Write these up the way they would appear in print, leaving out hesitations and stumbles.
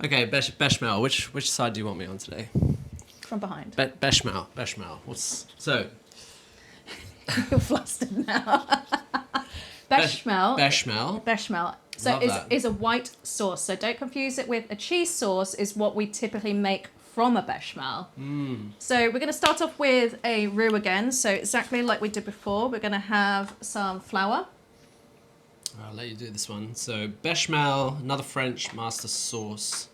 Okay, Béchamel. Which side do you want me on today? From behind. Béchamel. So? You're flustered now. Béchamel. Béchamel. Béchamel. So is a white sauce. So don't confuse it with a cheese sauce. Is what we typically make from a Béchamel. So we're going to start off with a roux again. So exactly like we did before, we're going to have some flour. I'll let you do this one. So Béchamel, another French master sauce.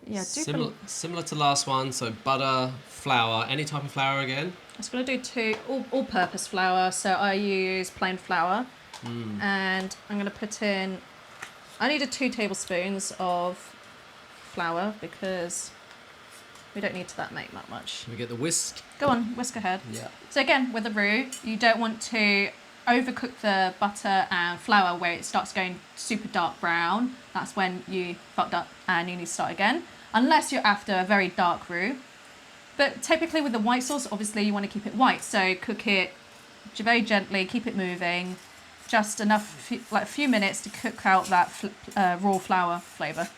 Yeah, similar to last one. So butter, flour, any type of flour again. I'm just going to do two all-purpose flour. So I use plain flour, and I'm going to put in. I needed 2 tablespoons of flour because we don't need that make that much. Can we get the whisk? Go on, whisk ahead. Yeah. So again, with the roux, you don't want to overcook the butter and flour where it starts going super dark brown. That's when you fucked up and you need to start again. Unless you're after a very dark roux. But typically with the white sauce, obviously you want to keep it white. So cook it very gently, keep it moving. Just enough, like a few minutes to cook out that raw flour flavour.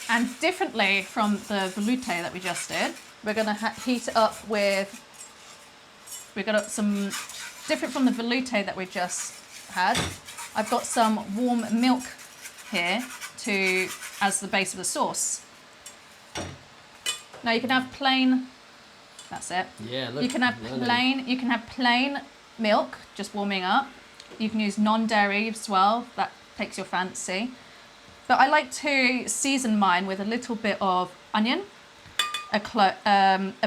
And differently from the velouté that we just did, we're going to heat it up with, we've got some, different from the velouté that we just had, I've got some warm milk here as the base of the sauce. Now you can have plain, that's it. Yeah, look. You can have plain milk, just warming up. You can use non-dairy as well, that takes your fancy. But I like to season mine with a little bit of onion, a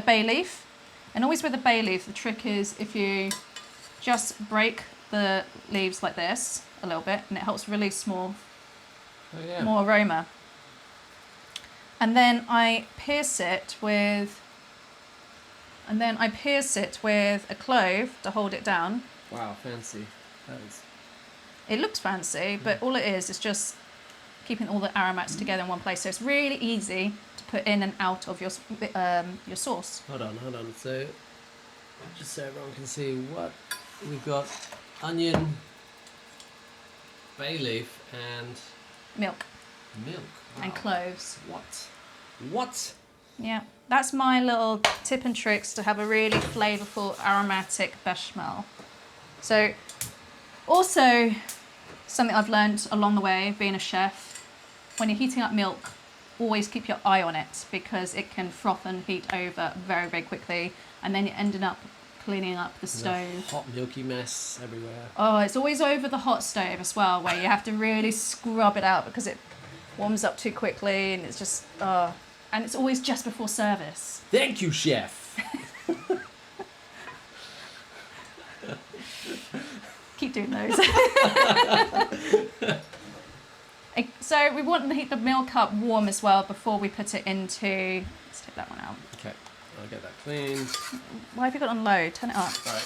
bay leaf. And always with a bay leaf, the trick is if you just break the leaves like this a little bit, and it helps release more aroma. And then I pierce it with a clove to hold it down. Wow, fancy. That is. It looks fancy, but all it is just keeping all the aromats together in one place. So it's really easy to put in and out of your sauce. Hold on. So, just so everyone can see what we've got: onion, bay leaf, and Milk. Wow. And cloves. What? Yeah, that's my little tip and tricks to have a really flavourful, aromatic bechamel. So, also something I've learned along the way, being a chef, when you're heating up milk, always keep your eye on it because it can froth and heat over very, very quickly, and then you're ending up cleaning up the stove. Hot milky mess everywhere. Oh, it's always over the hot stove as well, where you have to really scrub it out because it warms up too quickly, and it's just and it's always just before service. Thank you, chef. Keep doing those. So we want to heat the milk up warm as well before we put it into. Let's take that one out. Okay, I'll get that cleaned. Why have you got it on low? Turn it up. Right.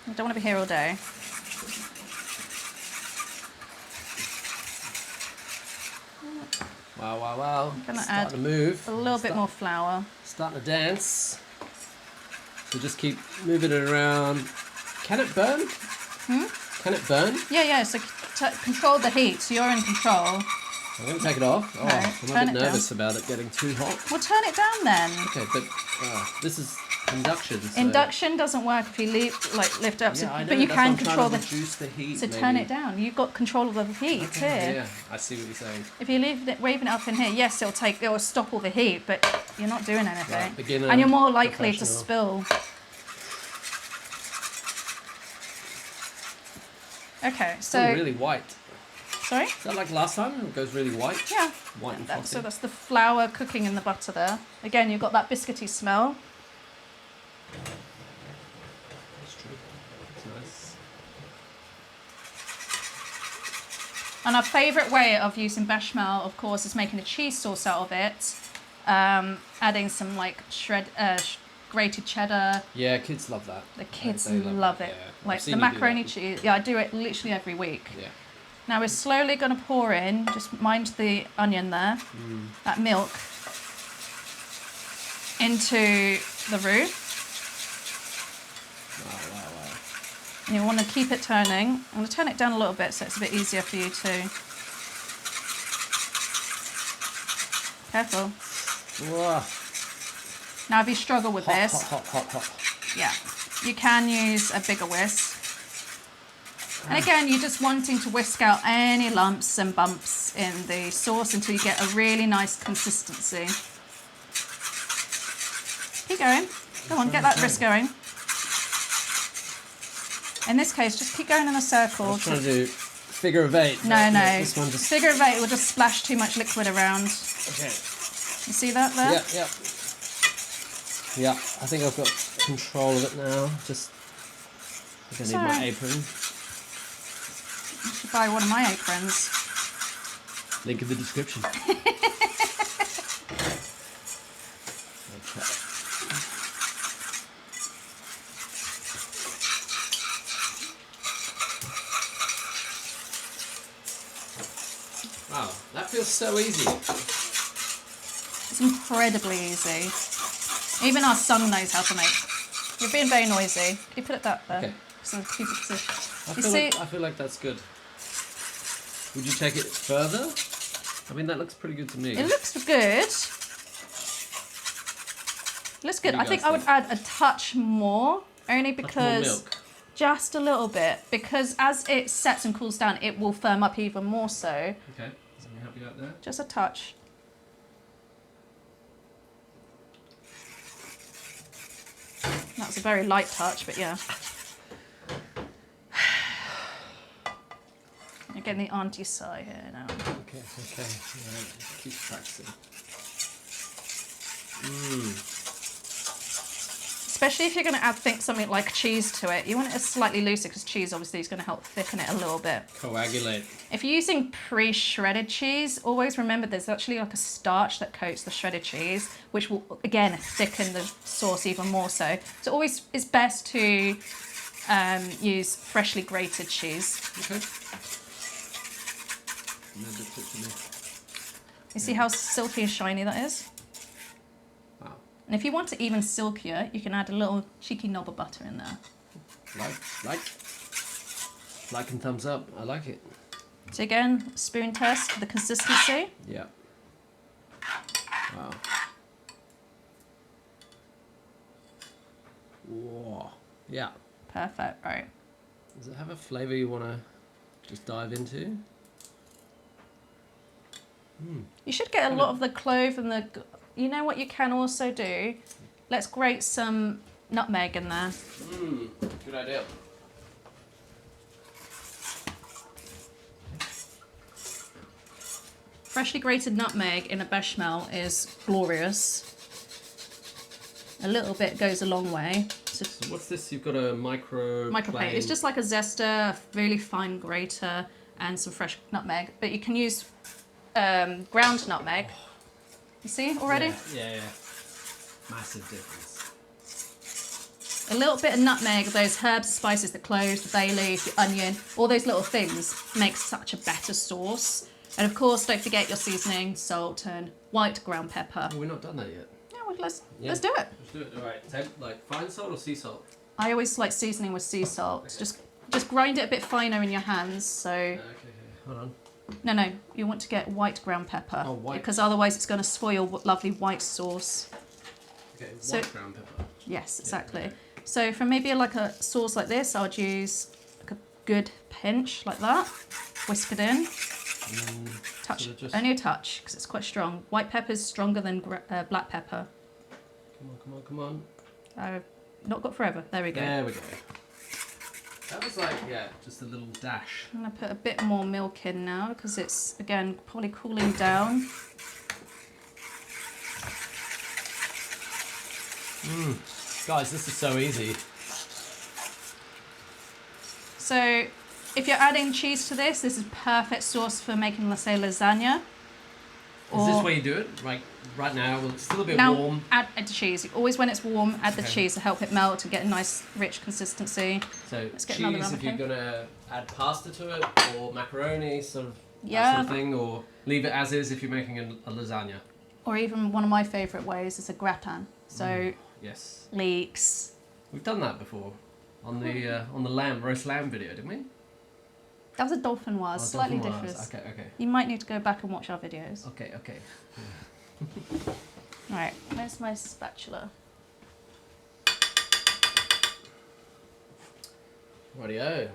I don't want to be here all day. Wow. I'm gonna Starting add to move. a little bit more flour. Starting to dance. So just keep moving it around. Can it burn? Can it burn? Yeah. So control the heat. So you're in control. I'm going to take it off. Oh, Right, I'm a bit nervous about it getting too hot. Well, turn it down then. Okay, but this is induction. So. Induction doesn't work if you lift it up. Yeah, I know, but you that's can what I'm control trying to reduce the heat. So maybe. turn it down. You've got control of the heat here. Yeah, I see what you're saying. If you leave it waving it up in here, yes, it'll stop all the heat, but you're not doing anything. Right, beginner, and you're more likely to spill. Okay, so it's really white. Sorry? Is that like last time? It goes really white? Yeah. White and So frothy. that's the flour cooking in the butter there. Again, you've got that biscuity smell. That's true. That's nice. And our favourite way of using bechamel, of course, is making a cheese sauce out of it. Adding some grated cheddar. Yeah, kids love that. The kids They love it. Yeah. Like the macaroni cheese. Yeah, I do it literally every week. Yeah. Now we're slowly going to pour in, just mind the onion there, that milk, into the roux. Wow. And you want to keep it turning. I'm going to turn it down a little bit so it's a bit easier for you to Careful. Whoa. Now, if you struggle with this, Hot. yeah, you can use a bigger whisk. And again, you're just wanting to whisk out any lumps and bumps in the sauce until you get a really nice consistency. Keep going. Go on, get that whisk going. In this case, just keep going in a circle. I was trying to do figure of 8. No. This one just... Figure of 8 will just splash too much liquid around. Okay. You see that there? Yeah. I think I've got control of it now. Just, I think I need my apron. You should buy one of my aprons. Link in the description. Okay. Wow, that feels so easy. It's incredibly easy. Even our son knows how to make. You're being very noisy. Can you put it that there? Okay. So keep it position. I feel like that's good. Would you take it further? I mean, that looks pretty good to me. It looks good. Looks good. I think I would add a touch more, only because milk. just a little bit, because as it sets and cools down, it will firm up even more so. Okay, let me help you out there. Just a touch. That's a very light touch, but yeah. You're getting the auntie sigh here now. Okay. Right. Keep practicing. Especially if you're going to add something like cheese to it. You want it slightly looser because cheese obviously is going to help thicken it a little bit. Coagulate. If you're using pre-shredded cheese, always remember there's actually like a starch that coats the shredded cheese, which will, again, thicken the sauce even more so. So always it's best to use freshly grated cheese. Okay. You see how silky and shiny that is? Wow. And if you want it even silkier, you can add a little cheeky knob of butter in there. Like and thumbs up. I like it. So again, spoon test for the consistency. Yeah. Wow. Whoa. Yeah. Perfect, right. Does it have a flavour you want to just dive into? You should get a lot of the clove and the... You know what you can also do? Let's grate some nutmeg in there. Good idea. Freshly grated nutmeg in a bechamel is glorious. A little bit goes a long way. So what's this? You've got a microplane. It's just like a zester, a really fine grater, and some fresh nutmeg. But you can use ground nutmeg. You see already? Yeah. Massive difference. A little bit of nutmeg, those herbs, spices, the cloves, the bay leaf, the onion, all those little things make such a better sauce. And of course, don't forget your seasoning, salt, and white ground pepper. Oh, we're not done that yet. Yeah, well, let's do it. Let's do it. All right. Like fine salt or sea salt? I always like seasoning with sea salt. Okay. Just grind it a bit finer in your hands. So. Okay. Hold on. No. You want to get white ground pepper. Oh, white. Because otherwise it's going to spoil lovely white sauce. Okay, white ground pepper. Yes, exactly. Yeah, okay. So for maybe like a sauce like this, I would use like a good pinch like that. Whisk it in. Touch, only a touch because it's quite strong. White pepper is stronger than black pepper. Come on. I've not got forever. There we go. There we go. That was like, just a little dash. I'm going to put a bit more milk in now because it's, again, probably cooling down. Guys, this is so easy. So if you're adding cheese to this is perfect sauce for making, let's say, lasagna. Is this where you do it? Right now, well, it's still a bit warm. Add the cheese. Always when it's warm, add the cheese to help it melt and get a nice, rich consistency. So let's get cheese if you're going to add pasta to it, or macaroni, sort of Yeah. that sort of thing, or leave it as is if you're making a lasagna. Or even one of my favourite ways is a gratin. So Yes. leeks. We've done that before on the roast lamb video, didn't we? That was a dauphinoise, slightly dauphinoise. different. Okay. You might need to go back and watch our videos. Okay. Right, where's my spatula? Rightio.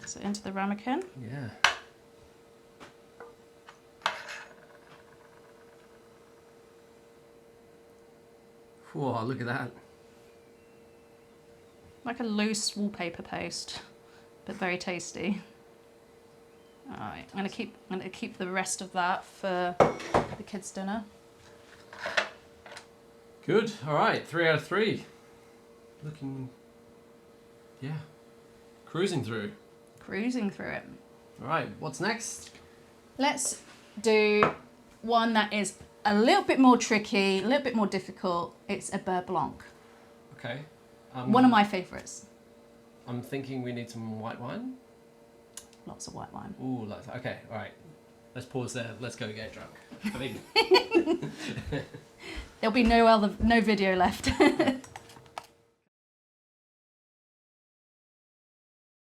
So into the ramekin. Yeah. Whoa, look at that. Like a loose wallpaper paste, but very tasty. All right, I'm gonna keep the rest of that for the kids' dinner. Good. All right. 3 out of 3. Looking. Yeah. Cruising through. Cruising through it. All right. What's next? Let's do one that is a little bit more tricky, a little bit more difficult. It's a Beurre Blanc. Okay. One of my favourites. I'm thinking we need some white wine. Lots of white wine. Ooh, okay. All right. Let's pause there. Let's go get drunk. I mean, There'll be no video left.